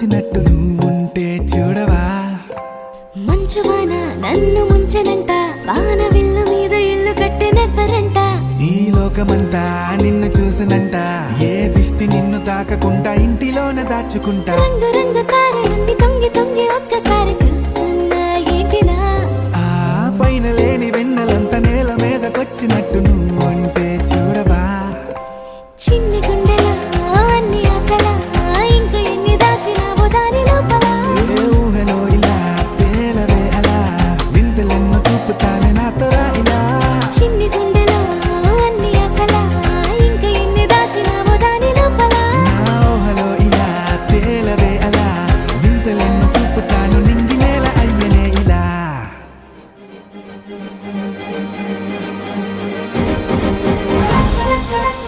వచ్చినట్టు నువ్వుంటే చూడవా మంచువాన నన్ను ముంచెనంట వాన విల్లు మీద ఇల్లు కట్టెనెవ్వరంట ఈ లోకమంతా నిన్ను చూసినంట ఏ దిష్టి నిన్ను తాకకుండా ఇంటిలోనే దాచుకుంటా రంగు రంగు తారలన్నీ తొంగి తొంగి ఒక్కసారి చూస్తున్నా ఏంటిలా ఆ పైన లేని వెన్నెలంత నేల మీదకొచ్చినట్టు నువ్వు